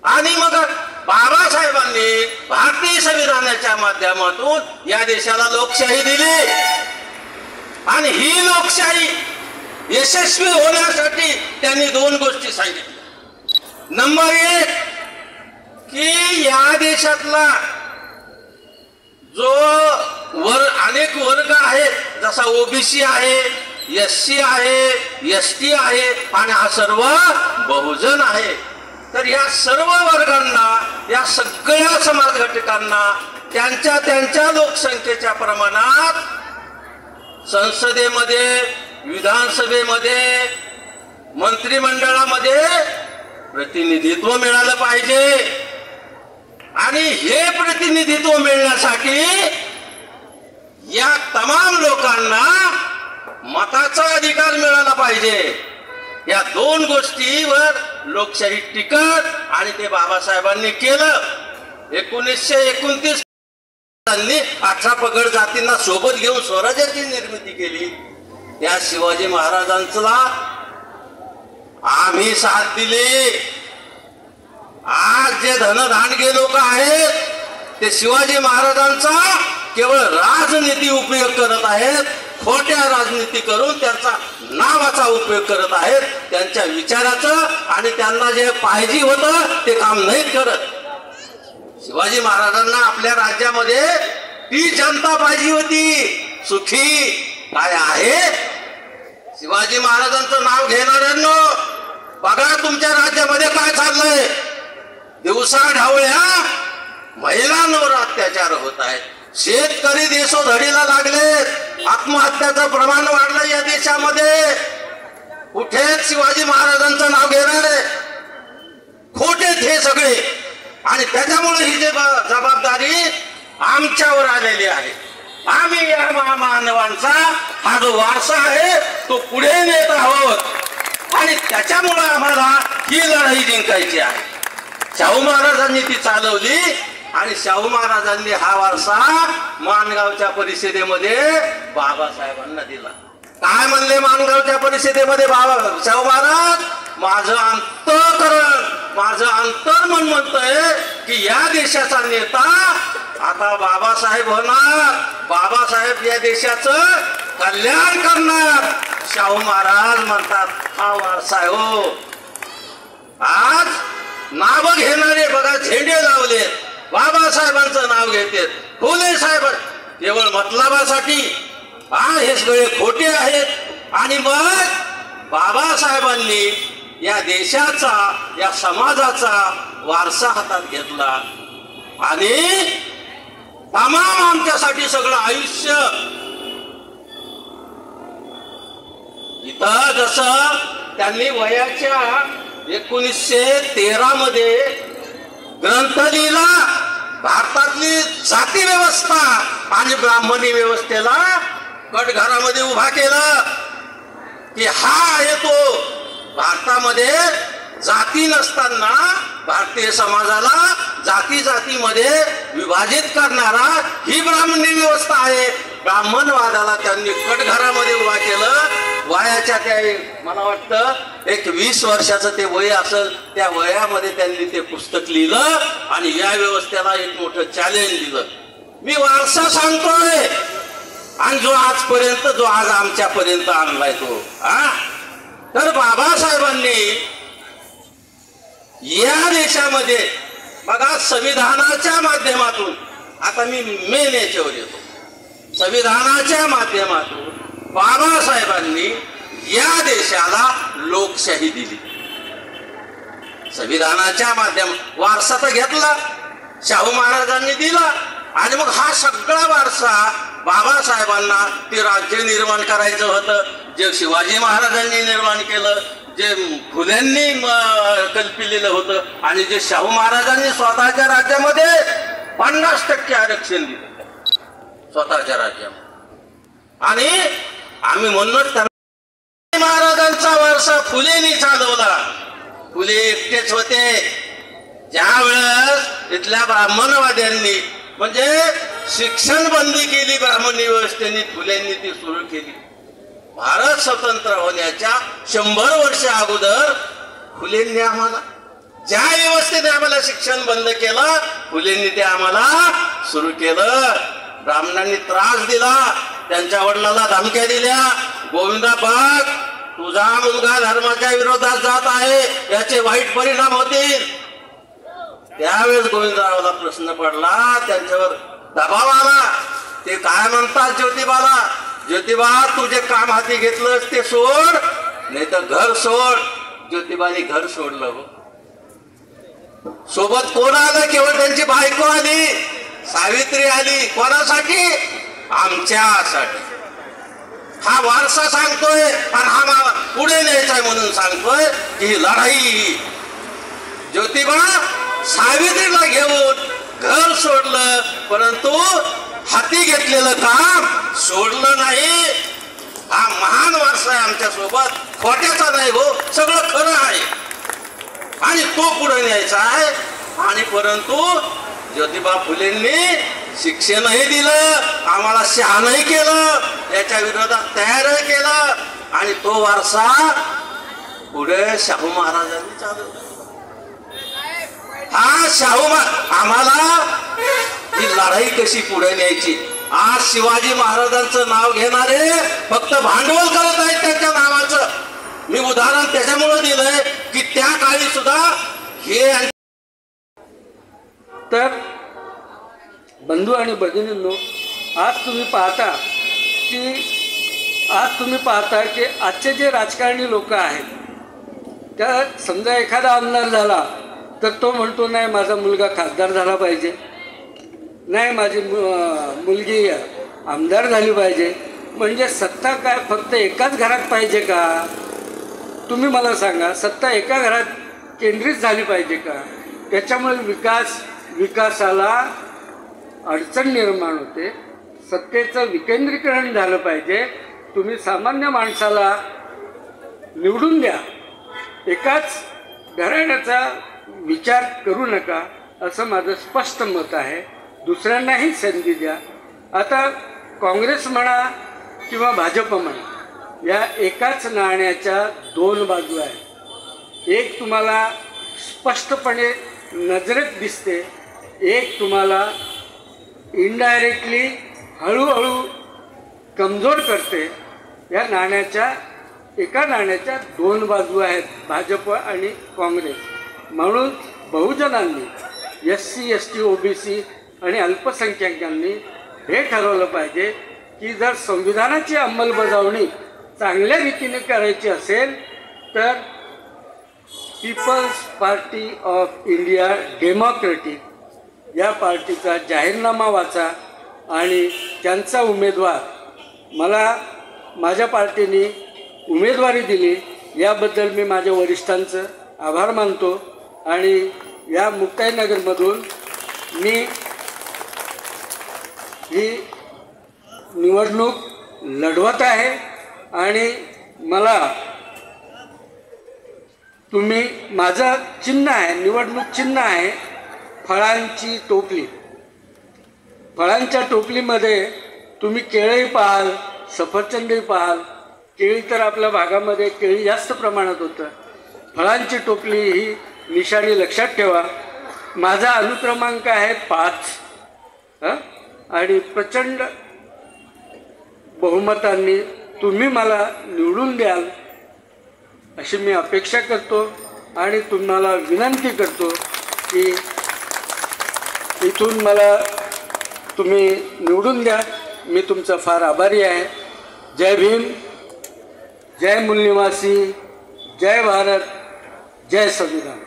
आणि मग बाबासाहेबांनी भारतीय संविधानाच्या माध्यमातून या देशाला लोकशाही दिली आणि ही लोकशाही यशस्वी होण्यासाठी त्यांनी दोन गोष्टी सांगितल्या। नंबर एक की या देशातला जो अनेक वर्ग आहेत जसा ओबीसी आहे, एससी आहे, एसटी आहे आणि हा सर्व बहुजन आहे, तर या सर्व वर्गांना या सगळ्या समाज घटकांना त्यांच्या त्यांच्या लोकसंख्येच्या प्रमाणात संसदेमध्ये, विधानसभेमध्ये, मंत्रिमंडळामध्ये प्रतिनिधित्व मिळालं पाहिजे आणि हे प्रतिनिधित्व मिळण्यासाठी या तमाम लोकांना मताचा अधिकार मिळाला पाहिजे। या दोन गोष्टीवर लोकशाही टिकत आणि ते बाबासाहेबांनी केलं। 1929 त्यांनी 18 पगड जातींना सोबत घेऊन स्वराज्याची निर्मिती केली। त्या शिवाजी महाराजांचा आम्ही साथ दिली। आज जे धनधानगे लोक आहेत ते शिवाजी महाराजांचा केवळ राजनीती उपयोग करत आहेत, खोट्या राजनीती करून त्यांचा नावाचा उपयोग करत आहेत, त्यांच्या विचाराचं आणि त्यांना जे पाहिजे होतं ते काम नाही करत। शिवाजी महाराजांना आपल्या राज्यामध्ये ती जनता पाहिजे होती सुखी काय आहे। शिवाजी महाराजांचं नाव घेणाऱ्यांनो बघा तुमच्या राज्यामध्ये काय चाललंय। दिवसा ढवळ्या महिलांवर अत्याचार होत आहेत, शेतकरी देशोधडीला लागलेत, आत्महत्याचं प्रमाण वाढलं या देशामध्ये। कुठेच शिवाजी महाराजांचं नाव घेणारे खोटेच हे सगळे आणि त्याच्यामुळे ही जबाबदारी आमच्यावर आलेली आहे। आम्ही या महामानवांचा हा जो वारसा आहे तो पुढे नेत आहोत आणि त्याच्यामुळे आम्हाला ही लढाई जिंकायची आहे। शाहू महाराजांनी ती चालवली आणि शाहू महाराजांनी हा वारसा माणगावच्या परिषदेमध्ये बाबासाहेबांना दिला। काय म्हणले माणगावच्या परिषदेमध्ये शाहू महाराज, माझं अंतःकरण माझं अंतर्मन म्हणतंय की या देशाचा नेता आता बाबासाहेब होणार, बाबासाहेब या देशाचं कल्याण करणार। शाहू महाराज म्हणतात हा वारसा आहे हो। आज नाव घेणारे बघा झेंडे लावले, बाबासाहेबांचं नाव घेतात, फुले साहेब केवळ मतलबासाठी, हे सगळे खोटे आहेत। आणि मग बाबासाहेबांनी या देशाचा या समाजाचा वारसा हातात घेतला आणि तमाम आमच्यासाठी सगळं आयुष्य इथं जसं त्यांनी वयाच्या 1913 मध्ये ग्रंथ लिहिला, भारतातली जाती व्यवस्था आणि ब्राह्मणी व्यवस्थेला कटघरामध्ये उभा केलं की हा आहे तो भारतामध्ये जाती नसताना भारतीय समाजाला जाती जातीमध्ये विभाजित करणारा ही ब्राह्मणी व्यवस्था आहे। ब्राह्मणवादाला त्यांनी कटघरामध्ये उभा केलं। वयाच्या त्या मला वाटतं 20 वर्षाचं ते वय असेल, त्या वयामध्ये त्यांनी ते पुस्तक लिहिलं आणि या व्यवस्थेला एक मोठं चॅलेंज दिलं। मी वारसा सांगतोय आणि जो आज आमच्यापर्यंत आणलाय तो तर बाबासाहेबांनी या देशामध्ये बघा संविधानाच्या माध्यमातून, आता मी मेन याच्यावर येतो, संविधानाच्या माध्यमातून बाबासाहेबांनी या देशाला लोकशाही दिली। संविधानाच्या माध्यमात वारसा तर घेतला, शाहू महाराजांनी दिला आणि मग हा सगळा वारसा बाबासाहेबांना ते राज्य निर्माण करायचं होतं जे शिवाजी महाराजांनी निर्माण केलं, जे फुल्यांनी कल्पिलेलं होतं आणि जे शाहू महाराजांनी स्वतःच्या राज्यामध्ये 50% आरक्षण दिलं स्वतःच्या राज्यामध्ये। आणि आम्ही म्हणूनच महाराजांचा वारसा फुलेंनी चालवला। फुले एकटेच होते। ज्या वेळेस इथल्या ब्राह्मणवाद्यांनी म्हणजे शिक्षण बंदी केली ब्राह्मणी व्यवस्थेने, फुलेंनी ती सुरू केली। भारत स्वतंत्र होण्याच्या 100 वर्ष अगोदर फुलेंनी आम्हाला ज्या व्यवस्थेने आम्हाला शिक्षण बंद केलं, फुलेंनी ते आम्हाला सुरू केलं. ब्राह्मणांनी त्रास दिला, त्यांच्या वडिलांना धमक्या दिल्या, गोविंदा बघ तुझा मुलगा धर्माच्या विरोधात जात आहे, याचे वाईट परिणाम होतील. त्यावेळेस गोविंदरावला प्रश्न पडला, त्यांच्यावर दबाव आला. ते काय म्हणतात ज्योतिबाला, ज्योतिबा तुझे काम हाती घेतलंस ते सोड, नाही तर घर सोड. ज्योतिबाने घर सोडलं. सोबत कोण आलं? केवळ त्यांची बायको आली, सावित्री आली. कोणासाठी? आमच्यासाठी. हा वारसा सांगतोय आणि हा मला पुढे न्यायचा म्हणून सांगतोय की ही लढाई. ज्योतिबा सावित्रीला घेऊन घर सोडलं, परंतु हाती घेतलेलं काम सोडलं नाही. हा महान वारसा आहे आमच्या सोबत, खोट्याचा नाही हो, सगळं खरं आहे आणि तो पुढे न्यायचा आहे. आणि परंतु ज्योतिबा फुलेंनी शिक्षणही दिलं, आम्हाला शहाणही केलं, याच्या विरोधात तयारही केलं आणि तो वारसा पुढे शाहू महाराजांनी चालवला. हा शाहू आम्हाला ही लढाई कशी पुढे न्यायची. आज शिवाजी महाराजांचं नाव घेणारे फक्त भांडवल करत आहेत त्यांच्या नावाचं. मी उदाहरण त्याच्यामुळे दिलंय की त्या काळी सुद्धा हे. तर बंधू आणि भगिनींनो, आज तुम्ही पाहता की आजचे जे राजकारणी लोक आहेत, त्या समजा एखादा आमदार झाला तर तो म्हणतो नाही माझा मुलगा खासदार झाला पाहिजे, नाही माझी मुलगी आमदार झाली पाहिजे. म्हणजे सत्ता काय फक्त एकाच घरात पाहिजे का? तुम्ही मला सांगा, सत्ता एका घरात केंद्रित झाली पाहिजे का? त्याच्यामुळे विकासाला अडचण निर्माण होते. सत्तेचं विकेंद्रीकरण झालं पाहिजे. तुम्ही सामान्य माणसाला निवडून द्या, एकाच घराण्याचा विचार करू नका, असं माझं स्पष्ट मत आहे. दुसऱ्यांनाही संधी द्या. आता काँग्रेस म्हणा किंवा भाजप म्हणा, या एकाच नाण्याच्या दोन बाजू आहेत. एक तुम्हाला स्पष्टपणे नजरेत दिसते, एक तुम्हाला इनडायरेक्टली हळूहळू कमजोर करते. या एका नाण्याच्या दोन बाजू आहेत, भाजप आणि काँग्रेस. म्हणून बहुजनांनी, SC ST OBC आणि अल्पसंख्याकांनी हे ठरवलं पाहिजे की जर संविधानाची अंमलबजावणी चांगल्या रीतीने करायची असेल तर people's party of India democratic या पार्टीचा जाहीरनामा वाचा आणि त्यांचा उमेदवार, मला माझ्या पार्टीने उमेदवारी दिली याबद्दल मी माझ्या वरिष्ठांचं आभार मानतो. आणि या मुक्ताईनगरमधून मी ही निवडणूक लढवत आहे आणि मला तुम्ही, माझं चिन्ह आहे, निवडणूक चिन्ह आहे फळांची टोपली. फळांच्या टोपलीमध्ये तुम्ही केळी पाहाल, सफरचंदही पाहाल. केळी तर आपल्या भागामध्ये केळी जास्त प्रमाणात होतं. फळांची टोपली ही निशाणी लक्षात ठेवा. माझा अनुक्रमांक आहे 5 आणि प्रचंड बहुमतांनी तुम्ही मला निवडून द्याल अशी मी अपेक्षा करतो आणि तुम्हाला विनंती करतो की इथून मला तुम्ही निवडून द्या. मी तुमचा फार आभारी आहे. जय भीम, जय मूल निवासी, जय भारत, जय संविधान.